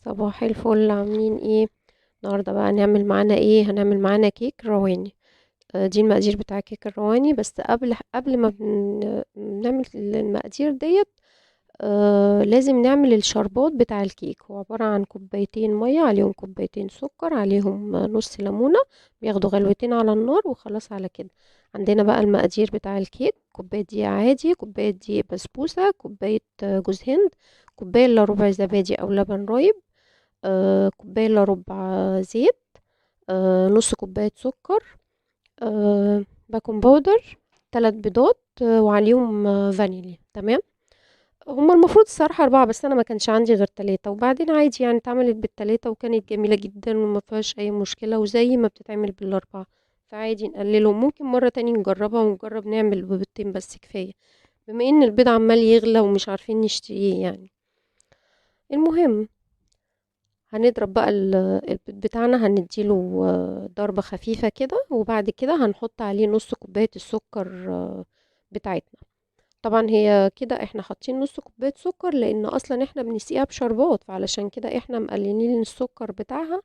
صباح الفل، عاملين ايه؟ النهارده بقى هنعمل معانا كيك رواني. دي المقادير بتاع كيك الرواني. بس قبل ما بنعمل المقادير ديت. لازم نعمل الشربات بتاع الكيك. هو عبارة عن كوبايتين مية عليهم كوبايتين سكر عليهم نص ليمونة. بياخدوا غلوتين على النار وخلاص على كده. عندنا بقى المقادير بتاع الكيك: كوباية دقيق عادي، كوباية دقيق بسبوسة، كوباية جوز هند، كوباية الا ربع زبادي او لبن رايب، كوباية الا ربع زيت، نص كوباية سكر، باكنج باودر، 3 بيضات، وعليهم فانيليا. تمام. هما المفروض الصراحة 4، بس أنا ما كانش عندي غير 3، وبعدين عادي يعني اتعملت بالتلاتة وكانت جميلة جدا وما فيهاش أي مشكلة، وزي ما بتتعمل بالأربعة. فعادي نقللهم، ممكن مرة تاني نجربها ونجرب نعمل ببيضتين بس كفاية، بما إن البيض عمال يغلى ومش عارفين نشتريه يعني. المهم، هنضرب بقى البيض بتاعنا، هنديله ضربة خفيفة كده، وبعد كده هنحط عليه نص كوباية السكر بتاعتنا. طبعا هي كده احنا حاطين نص كوباية سكر لان اصلا احنا بنسقيها بشربات، فعلشان كده احنا مقللين السكر بتاعها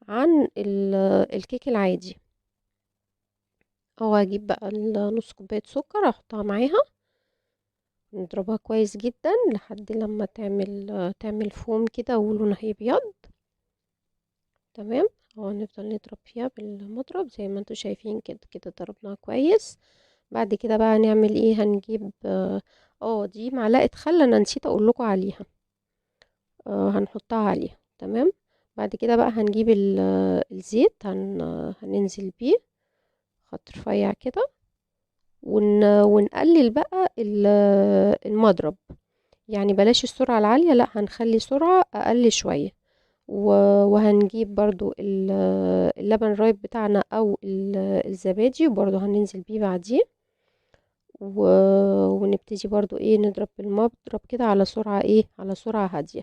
عن الكيك العادي. او هجيب بقى نص كوباية سكر احطها معاها، نضربها كويس جدا لحد لما تعمل فوم كده ولونها يبيض. تمام. اهو نفضل نضرب فيها بالمضرب زي ما انتوا شايفين كده كده ضربناها كويس. بعد كده بقى هنعمل ايه؟ هنجيب دي معلقة خل انا نسيت اقول لكم عليها. هنحطها عليها. تمام. بعد كده بقى هنجيب الزيت، هننزل بيه خط رفيع كده، ونقلل بقى المضرب. يعني بلاش السرعة العالية، لا هنخلي سرعة اقل شوية. وهنجيب برضو اللبن رايب بتاعنا او الزبادي، وبرضو هننزل بيه بعديه. ونبتدي برضو ايه نضرب بالمضرب كده على سرعة على سرعة هادية.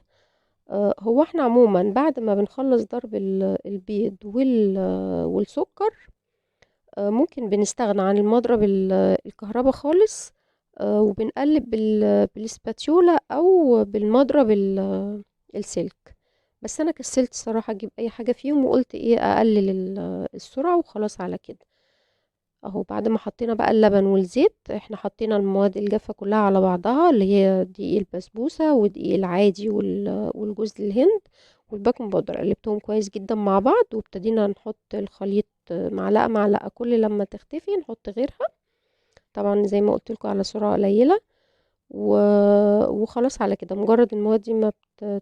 هو احنا عموما بعد ما بنخلص ضرب البيض والسكر، ممكن بنستغنى عن المضرب الكهرباء خالص. وبنقلب بالسباتيولا او بالمضرب السلك. بس انا كسلت الصراحة اجيب اي حاجة فيهم، وقلت ايه اقلل السرعة وخلاص على كده. اهو بعد ما حطينا بقى اللبن والزيت، احنا حطينا المواد الجافة كلها على بعضها، اللي هي دقيق البسبوسة ودقيق العادي والجوز الهند والباكنج باودر. قلبتهم كويس جدا مع بعض، وابتدينا نحط الخليط معلقة معلقة، كل لما تختفي نحط غيرها. طبعا زي ما قلت لكم على سرعة قليلة. وخلاص على كده، مجرد المواد دي ما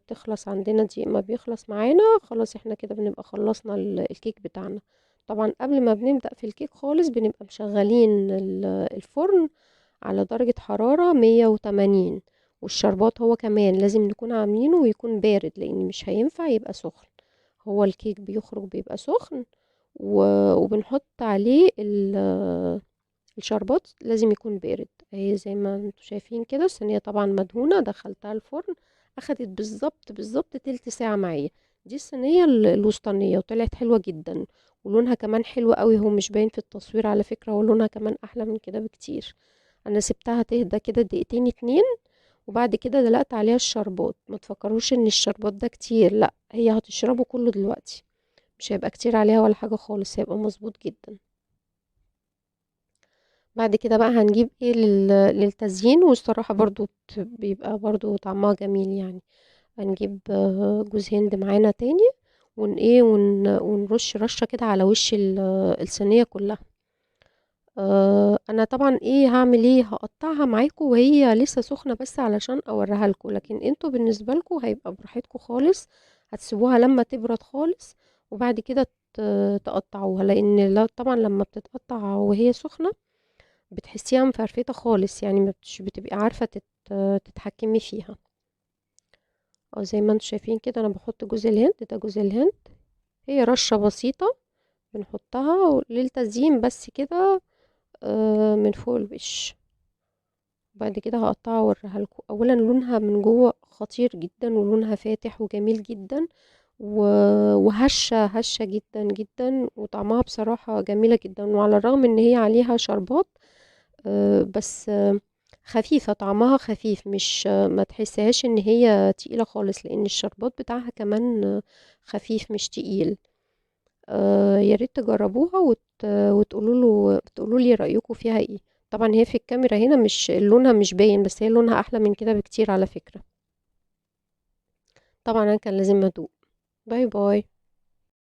تخلص عندنا، دي ما بيخلص معانا خلاص، احنا كده بنبقى خلصنا الكيك بتاعنا. طبعا قبل ما بنبدأ في الكيك خالص بنبقى مشغلين الفرن على درجة حرارة 180. والشربات هو كمان لازم نكون عاملينه ويكون بارد، لان مش هينفع يبقى سخن. هو الكيك بيخرج بيبقى سخن. وبنحط عليه الشربات لازم يكون بارد. اهي زي ما انتوا شايفين كده، الصينية طبعا مدهونة، دخلتها الفرن، اخدت بالظبط تلت ساعة معايا. دي الصينية الوسطانية، وطلعت حلوة جدا، ولونها كمان حلو قوي. هو مش باين في التصوير على فكرة، ولونها كمان احلى من كده بكتير. انا سبتها تهدى كده دقيقتين 2، وبعد كده دلقت عليها الشربات. ما تفكروش ان الشربات ده كتير، لا هي هتشربه كله دلوقتي، مش هيبقى كتير عليها ولا حاجة خالص، هيبقى مظبوط جدا. بعد كده بقى هنجيب ايه للتزيين، والصراحة برضو بيبقى برضو طعمها جميل يعني. هنجيب جوز هند معانا تاني، ونرش رشة كده على وش الصينية كلها. انا طبعا هعمل هقطعها معاكم وهي لسه سخنة بس علشان اوريها لكم، لكن انتوا بالنسبة لكم هيبقى براحتكم خالص. هتسيبوها لما تبرد خالص، وبعد كده تقطعوها، لان طبعا لما بتتقطع وهي سخنة بتحسيها مفرفتة خالص، يعني ما بتبقي عارفة تتحكمي فيها. او زي ما انتم شايفين كده، انا بحط جوز الهند، ده جوز الهند. هي رشة بسيطة بنحطها للتزيين بس كده، من فوق الوش. بعد كده هقطعها واوريها لكم. اولا لونها من جوه خطير جدا، ولونها فاتح وجميل جدا، وهشة جدا جدا، وطعمها بصراحة جميلة جدا. وعلى الرغم ان هي عليها شربات، بس خفيفة، طعمها خفيف، مش ما تحسهاش ان هي تقيلة خالص، لان الشربات بتاعها كمان خفيف مش تقيل. يا ريت تجربوها وتقولوا لي رأيكم فيها ايه. طبعا هي في الكاميرا هنا مش لونها مش باين، بس هي لونها احلى من كده بكتير على فكرة. طبعا انا كان لازم ادوق. باي باي.